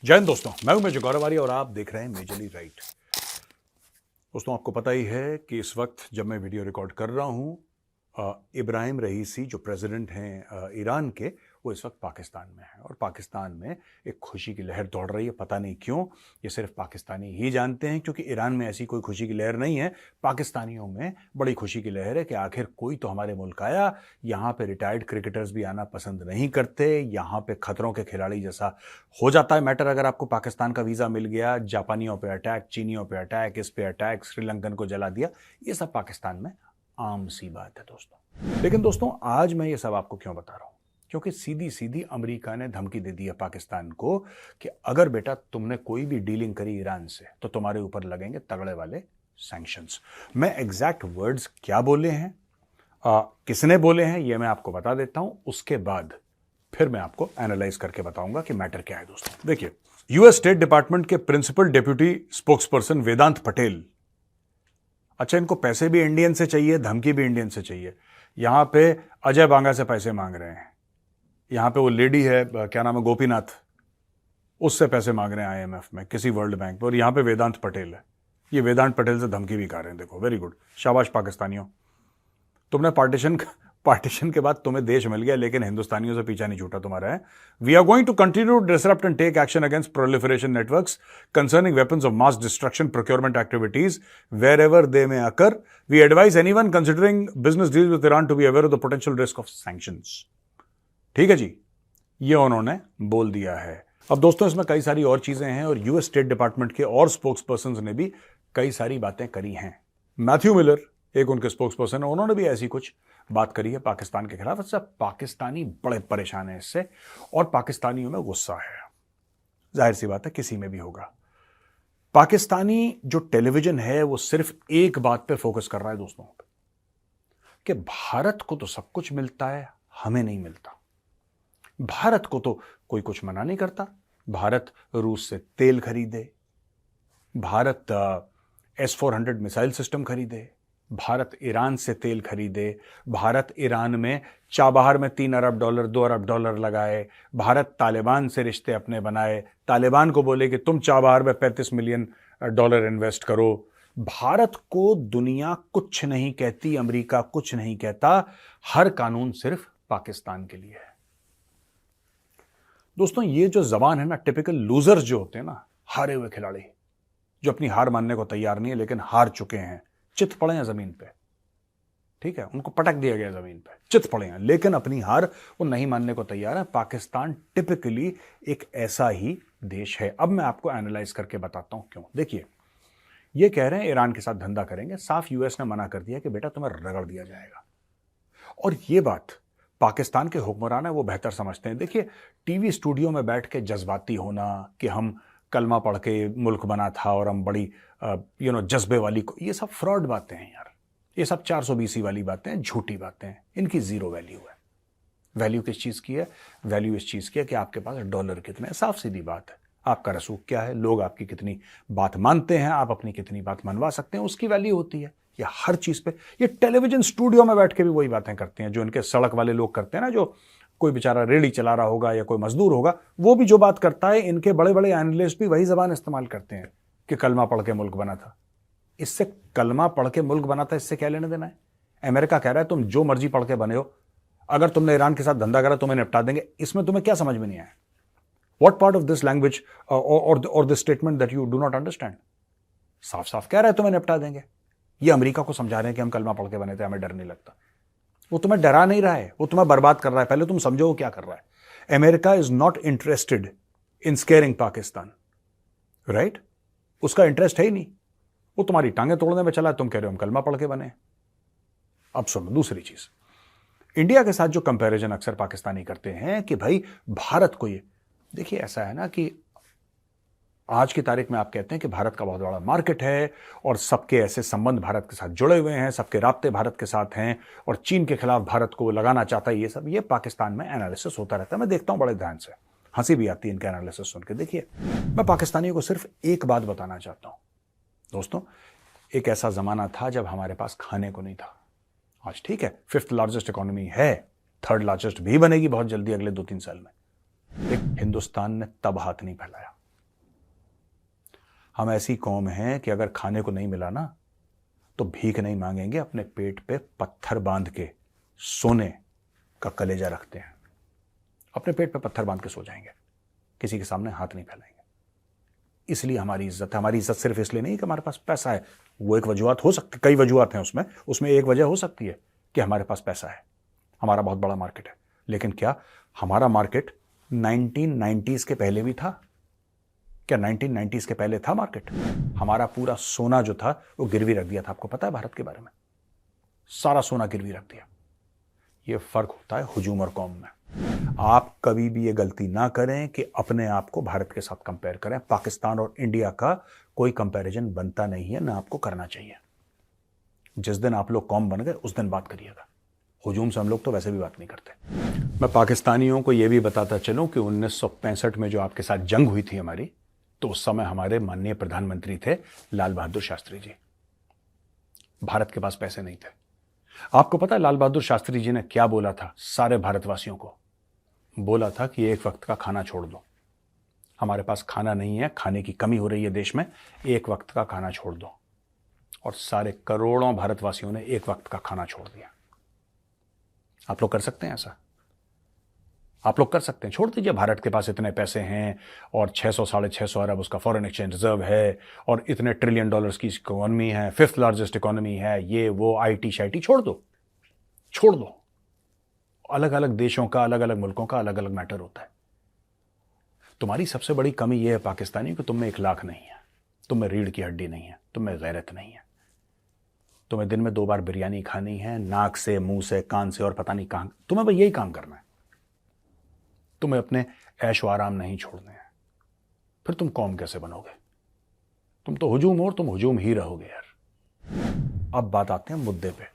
जय हिंद दोस्तों, मैं हूं मेजर गौरवारी और आप देख रहे हैं मेजरली राइट। दोस्तों, आपको पता ही है कि इस वक्त जब मैं वीडियो रिकॉर्ड कर रहा हूं, इब्राहिम रईसी जो प्रेसिडेंट हैं ईरान के, वो इस वक्त पाकिस्तान में हैं और पाकिस्तान में एक खुशी की लहर दौड़ रही है। पता नहीं क्यों, ये सिर्फ पाकिस्तानी ही जानते हैं, क्योंकि ईरान में ऐसी कोई खुशी की लहर नहीं है। पाकिस्तानियों में बड़ी खुशी की लहर है कि आखिर कोई तो हमारे मुल्क आया। यहाँ पे रिटायर्ड क्रिकेटर्स भी आना पसंद नहीं करते। यहाँ पे खतरों के खिलाड़ी जैसा हो जाता है मैटर अगर आपको पाकिस्तान का वीज़ा मिल गया। जापानियों पे अटैक, चीनियों पे अटैक, इस पे अटैक, श्रीलंकन को जला दिया, ये सब पाकिस्तान में आम सी बात है दोस्तों। लेकिन दोस्तों, आज मैं ये सब आपको क्यों बता रहा हूं? क्योंकि सीधी सीधी अमेरिका ने धमकी दे दी है पाकिस्तान को कि अगर बेटा तुमने कोई भी डीलिंग करी ईरान से तो तुम्हारे ऊपर लगेंगे तगड़े वाले सैंक्शंस। मैं एग्जैक्ट वर्ड्स क्या बोले हैं, किसने बोले हैं, ये मैं आपको बता देता हूं। उसके बाद फिर मैं आपको एनालाइज करके बताऊंगा कि मैटर क्या है। दोस्तों देखिए, यूएस स्टेट डिपार्टमेंट के प्रिंसिपल डेप्यूटी स्पोक्सपर्सन वेदांत पटेल, अच्छा इनको पैसे भी इंडियन से चाहिए, धमकी भी इंडियन से चाहिए। यहां पे अजय बांगा से पैसे मांग रहे हैं। यहां पे वो लेडी है, क्या नाम है, गोपीनाथ, उससे पैसे मांग रहे हैं आईएमएफ में, किसी वर्ल्ड बैंक पर। और यहां पे वेदांत पटेल है, ये वेदांत पटेल से धमकी भी खा रहे हैं। देखो, वेरी गुड, शाबाश पाकिस्तानियों, तुमने पार्टीशन के बाद तुम्हें देश मिल गया, लेकिन हिंदुस्तानियों से पीछा नहीं छूटा तुम्हारा है। We are going to continue to disrupt and take action against proliferation networks concerning weapons of mass destruction procurement activities wherever they may occur. We advise anyone considering business deal with Iran to be aware of the potential risk of sanctions. ठीक है जी, ये उन्होंने बोल दिया है। अब दोस्तों, इसमें कई सारी और चीजें हैं और यूएस स्टेट डिपार्टमेंट के और स्पोक्स पर्सन ने भी कई सारी बातें करी हैं। मैथ्यू मिलर एक उनके स्पोक्स पर्सन है, उन्होंने भी ऐसी कुछ बात करी है पाकिस्तान के खिलाफ। अच्छा, पाकिस्तानी बड़े परेशान है इससे और पाकिस्तानियों में गुस्सा है। जाहिर सी बात है, किसी में भी होगा। पाकिस्तानी जो टेलीविजन है वो सिर्फ एक बात पे फोकस कर रहा है दोस्तों, कि भारत को तो सब कुछ मिलता है, हमें नहीं मिलता। भारत को तो कोई कुछ मना नहीं करता। भारत रूस से तेल खरीदे, भारत S-400 मिसाइल सिस्टम खरीदे, भारत ईरान से तेल खरीदे, भारत ईरान में चाबहार में $3 अरब, $2 अरब लगाए, भारत तालिबान से रिश्ते अपने बनाए, तालिबान को बोले कि तुम चाबहार में $35 मिलियन इन्वेस्ट करो। भारत को दुनिया कुछ नहीं कहती, अमेरिका कुछ नहीं कहता, हर कानून सिर्फ पाकिस्तान के लिए है। दोस्तों, ये जो जबान है ना, टिपिकल लूजर्स जो होते हैं ना, हारे हुए खिलाड़ी जो अपनी हार मानने को तैयार नहीं है लेकिन हार चुके हैं, चित पड़े हैं जमीन पे, ठीक है, उनको पटक दिया गया जमीन पे, चित पड़े हैं, लेकिन अपनी हार वो नहीं मानने को तैयार है। पाकिस्तान टिपिकली एक ऐसा ही देश है। अब मैं आपको एनालाइज करके बताता हूं क्यों। देखिए, ये कह रहे हैं ईरान के साथ धंधा करेंगे, साफ यूएस ने मना कर दिया कि बेटा तुम्हें रगड़ दिया जाएगा। और ये बात पाकिस्तान के हुक्मरान है वो बेहतर समझते हैं। देखिए, टीवी स्टूडियो में बैठ के जज्बाती होना कि हम कलमा पढ़ के मुल्क बना था और हम बड़ी जज्बे वाली, ये सब फ्रॉड बातें हैं यार। ये सब 420 वाली बातें हैं, झूठी बातें हैं, इनकी जीरो वैल्यू है। वैल्यू किस चीज की है? वैल्यू इस चीज की है कि आपके पास डॉलर कितने हैं। साफ सीधी बात है, आपका रसूख क्या है, लोग आपकी कितनी बात मानते हैं, आप अपनी कितनी बात मनवा सकते हैं, उसकी वैल्यू होती है। ये हर चीज पे, ये टेलीविजन स्टूडियो में बैठ के भी वही बातें करते हैं जो इनके सड़क वाले लोग करते हैं ना, जो कोई बेचारा रेडी चला रहा होगा या कोई मजदूर होगा, वो भी जो बात करता है, इनके बड़े बड़े एनालिस्ट भी वही जबान इस्तेमाल करते हैं कि कलमा पढ़ के मुल्क बना था। इससे कलमा पढ़ के मुल्क बना था, इससे क्या लेने देना है? अमेरिका कह रहा है तुम जो मर्जी पढ़ के बने हो, अगर तुमने ईरान के साथ धंधा करा तुम्हें निपटा देंगे। इसमें तुम्हें क्या समझ में नहीं आया? What part of this language or this statement that you do not understand? साफ साफ कह रहा है तुम्हें निपटा देंगे। ये अमेरिका को समझा रहे हैं कि हम कलमा पढ़ के बने थे, हमें डर नहीं लगता। वो तुम्हें डरा नहीं रहा है, वो तुम्हें बर्बाद कर रहा है। पहले तुम समझो वो क्या कर रहा है। America is not interested in squaring Pakistan, right? उसका इंटरेस्ट है ही नहीं, वो तुम्हारी टांगे तोड़ने में चला है। तुम कह रहे हो हम कलमा पढ़ के बने। अब सुनो दूसरी चीज, इंडिया के साथ जो कंपैरिजन अक्सर पाकिस्तानी करते हैं कि भाई भारत को, ये देखिए ऐसा है ना कि आज की तारीख में आप कहते हैं कि भारत का बहुत बड़ा मार्केट है और सबके ऐसे संबंध भारत के साथ जुड़े हुए हैं, सबके राब्ते भारत के साथ हैं और चीन के खिलाफ भारत को लगाना चाहता है। ये सब ये पाकिस्तान में एनालिसिस होता रहता है, मैं देखता हूं बड़े ध्यान से, हंसी भी आती है इनका एनालिसिस सुन के। देखिए, मैं पाकिस्तानियों को सिर्फ एक बात बताना चाहता हूं दोस्तों, एक ऐसा जमाना था जब हमारे पास खाने को नहीं था। आज ठीक है, 5th लार्जेस्ट इकोनॉमी है, 3rd लार्जेस्ट भी बनेगी बहुत जल्दी अगले 2-3 साल में। एक हिंदुस्तान ने तब हाथ नहीं फैलाया हम ऐसी कौम हैं कि अगर खाने को नहीं मिला ना तो भीख नहीं मांगेंगे, अपने पेट पे पत्थर बांध के सोने का कलेजा रखते हैं। अपने पेट पे पत्थर बांध के सो जाएंगे, किसी के सामने हाथ नहीं फैलाएंगे। इसलिए हमारी इज्जत है। हमारी इज्जत सिर्फ इसलिए नहीं कि हमारे पास पैसा है, वो एक वजूहत हो सकती, कई वजूहत हैं उसमें एक वजह हो सकती है कि हमारे पास पैसा है, हमारा बहुत बड़ा मार्केट है। लेकिन क्या हमारा मार्केट 1990s के पहले भी था? क्या 1990s के पहले था मार्केट? हमारा पूरा सोना जो था वो गिरवी रख दिया था। आपको पता है भारत के बारे में? सारा सोना गिरवी रख दिया। ये फर्क होता है हुजूम और कौम में। आप कभी भी ये गलती ना करें कि अपने आप को भारत के साथ कंपेयर करें। पाकिस्तान और इंडिया का कोई कंपैरिजन बनता नहीं है, ना आपको करना चाहिए। जिस दिन आप लोग कौम बन गए उस दिन बात करिएगा। हुजूम से हम लोग तो वैसे भी बात नहीं करते। मैं पाकिस्तानियों को यह भी बताता चलूं कि 1965 में जो आपके साथ जंग हुई थी हमारी, तो उस समय हमारे माननीय प्रधानमंत्री थे लाल बहादुर शास्त्री जी। भारत के पास पैसे नहीं थे। आपको पता है लाल बहादुर शास्त्री जी ने क्या बोला था सारे भारतवासियों को? बोला था कि एक वक्त का खाना छोड़ दो। हमारे पास खाना नहीं है, खाने की कमी हो रही है देश में, एक वक्त का खाना छोड़ दो। और सारे करोड़ों भारतवासियों ने एक वक्त का खाना छोड़ दिया। आप लोग कर सकते हैं ऐसा? आप लोग कर सकते हैं? छोड़ दीजिए, भारत के पास इतने पैसे हैं और 600-650 अरब उसका फॉरेन एक्सचेंज रिजर्व है और इतने ट्रिलियन डॉलर्स की इकोनॉमी है, 5th लार्जेस्ट इकोनॉमी है, ये वो आईटी शाईटी छोड़ दो, छोड़ दो। अलग अलग देशों का, अलग अलग मुल्कों का अलग अलग मैटर होता है। तुम्हारी सबसे बड़ी कमी यह है पाकिस्तानी कि तुम में इखलाक नहीं है, तुम में रीढ़ की हड्डी नहीं है, तुम में गैरत नहीं है। तुम्हें दिन में 2 बार बिरयानी खानी है, नाक से, मुंह से, कान से और पता नहीं कहां। तुम्हें भाई यही काम करना है। तुम्हें अपने ऐशो आराम नहीं छोड़ने हैं। फिर तुम कौम कैसे बनोगे? तुम तो हुजूम हो और तुम हुजूम ही रहोगे यार। अब बात आते हैं मुद्दे पे।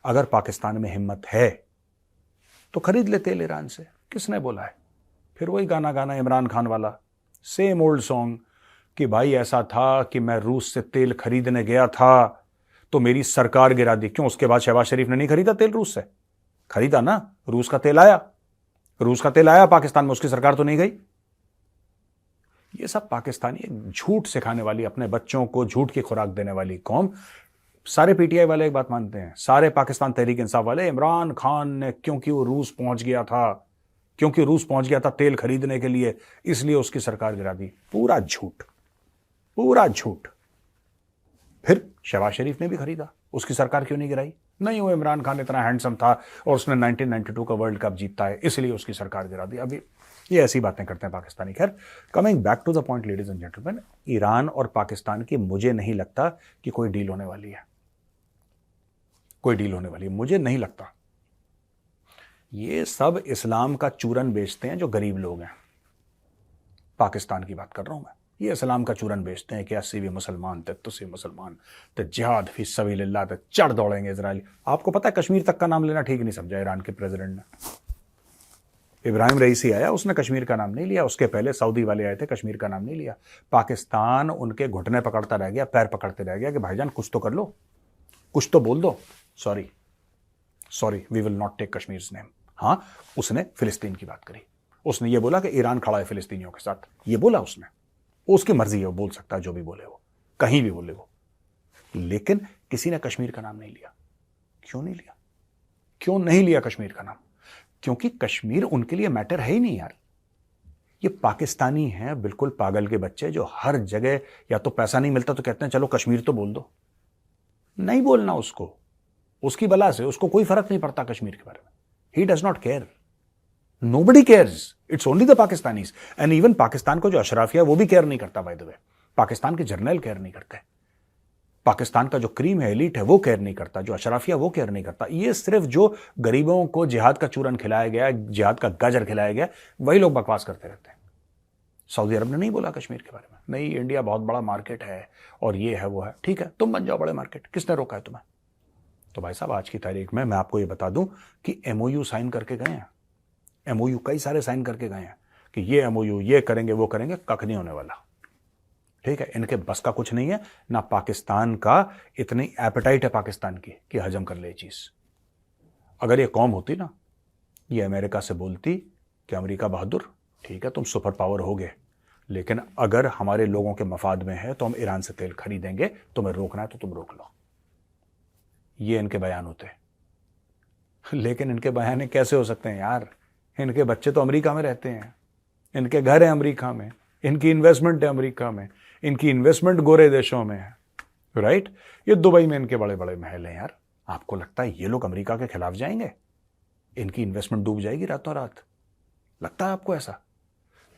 अगर पाकिस्तान में हिम्मत है तो खरीद ले तेल ईरान से। किसने बोला है? फिर वही गाना गाना इमरान खान वाला, सेम ओल्ड सॉन्ग कि भाई ऐसा था कि मैं रूस से तेल खरीदने गया था तो मेरी सरकार गिरा दी। क्यों? उसके बाद शहबाज शरीफ ने नहीं खरीदा तेल रूस से? खरीदा ना, रूस का तेल आया, रूस का तेल आया पाकिस्तान में, उसकी सरकार तो नहीं गई। ये सब पाकिस्तानी एक झूठ सिखाने वाली, अपने बच्चों को झूठ की खुराक देने वाली कौम। सारे पीटीआई वाले एक बात मानते हैं, सारे पाकिस्तान तहरीक इंसाफ वाले, इमरान खान ने क्योंकि वो रूस पहुंच गया था तेल खरीदने के लिए, इसलिए उसकी सरकार गिरा दी। पूरा झूठ, पूरा झूठ। फिर शहबाज शरीफ ने भी खरीदा, उसकी सरकार क्यों नहीं गिराई? नहीं, वो इमरान खान इतना हैंडसम था और उसने 1992 का वर्ल्ड कप जीता है, इसलिए उसकी सरकार गिरा दी। अभी ये ऐसी बातें करते हैं पाकिस्तानी। खैर, coming back to the point ladies and gentleman, Iran और पाकिस्तान की मुझे नहीं लगता कि कोई डील होने वाली है। कोई डील होने वाली है, मुझे नहीं लगता। ये सब इस्लाम का चूरन बेचते हैं जो गरीब लोग हैं। पाकिस्तान की बात कर रहा हूं मैं। ये इस्लाम का चूरन बेचते हैं कि 80 भी मुसलमान थे, तुसी मुसलमान थे, जिहाद फी सबीलिल्लाह थे, चढ़ दौड़ेंगे इजरायली। आपको पता है कश्मीर तक का नाम लेना ठीक नहीं समझा ईरान के प्रेसिडेंट ने। इब्राहिम रईसी आया, उसने कश्मीर का नाम नहीं लिया। उसके पहले सऊदी वाले आए थे, कश्मीर का नाम नहीं लिया। पाकिस्तान उनके घुटने पकड़ता रह गया, पैर पकड़ते रह गया कि भाईजान कुछ तो कर लो, कुछ तो बोल दो। Sorry, we will not take Kashmir name. हाँ, उसने फिलिस्तीन की बात करी। उसने ये बोला कि ईरान खड़ा है फिलिस्तीनियों के साथ, ये बोला उसने। उसकी मर्जी है, वो बोल सकता है जो भी बोले, वो कहीं भी बोले वो। लेकिन किसी ने कश्मीर का नाम नहीं लिया। क्यों नहीं लिया? क्यों नहीं लिया कश्मीर का नाम? क्योंकि कश्मीर उनके लिए मैटर है ही नहीं यार। ये पाकिस्तानी हैं बिल्कुल पागल के बच्चे, जो हर जगह या तो पैसा नहीं मिलता तो कहते हैं चलो कश्मीर तो बोल दो। नहीं बोलना उसको, उसकी बला से उसको कोई फर्क नहीं पड़ता कश्मीर के बारे में। He does not care, nobody cares, it's only the Pakistanis. And even Pakistan को जो अशराफिया वो भी केयर नहीं करता, बाय द वे। पाकिस्तान के जर्नल केयर नहीं करते, पाकिस्तान का जो क्रीम है, एलिट है, वो केयर नहीं करता, जो अशराफिया वो केयर नहीं करता। ये सिर्फ जो गरीबों को जिहाद का चूरन खिलाया गया, जिहाद का गाजर खिलाया गया, वही लोग बकवास करते रहते हैं। सऊदी अरब ने नहीं बोला कश्मीर के बारे में, नहीं इंडिया बहुत बड़ा मार्केट है और ये है वो है। ठीक है, तुम बन जाओ बड़े मार्केट, किसने रोका है तुम्हें? तो भाई साहब, आज की तारीख में मैं आपको ये बता दूं कि एमओयू साइन करके गए हैं। एमओयू कई सारे साइन करके गए हैं कि ये एमओयू ये करेंगे वो करेंगे, कख नहीं होने वाला। ठीक है, इनके बस का कुछ नहीं है, ना पाकिस्तान का इतनी एपेटाइट है पाकिस्तान की कि हजम कर ले चीज। अगर ये कौम होती ना, ये अमेरिका से बोलती कि अमेरिका बहादुर, ठीक है तुम सुपर पावर हो गए, लेकिन अगर हमारे लोगों के मफाद में है तो हम ईरान से तेल खरीदेंगे, तुम्हें रोकना है तो तुम रोक लो। ये इनके बयान होते हैं। लेकिन इनके बयान कैसे हो सकते हैं यार? इनके बच्चे तो अमेरिका में रहते हैं, इनके घर है अमेरिका में, इनकी इन्वेस्टमेंट है अमेरिका में, इनकी इन्वेस्टमेंट गोरे देशों में है, राइट? ये दुबई में इनके बड़े बड़े महल हैं यार। आपको लगता है ये लोग अमेरिका के खिलाफ जाएंगे? इनकी इन्वेस्टमेंट डूब जाएगी रातों रात? लगता है आपको ऐसा?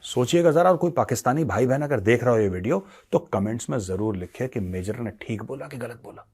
सोचिएगा जरा। और कोई पाकिस्तानी भाई बहन अगर देख रहा हो ये वीडियो तो कमेंट्स में जरूर लिखे कि मेजर ने ठीक बोला कि गलत बोला।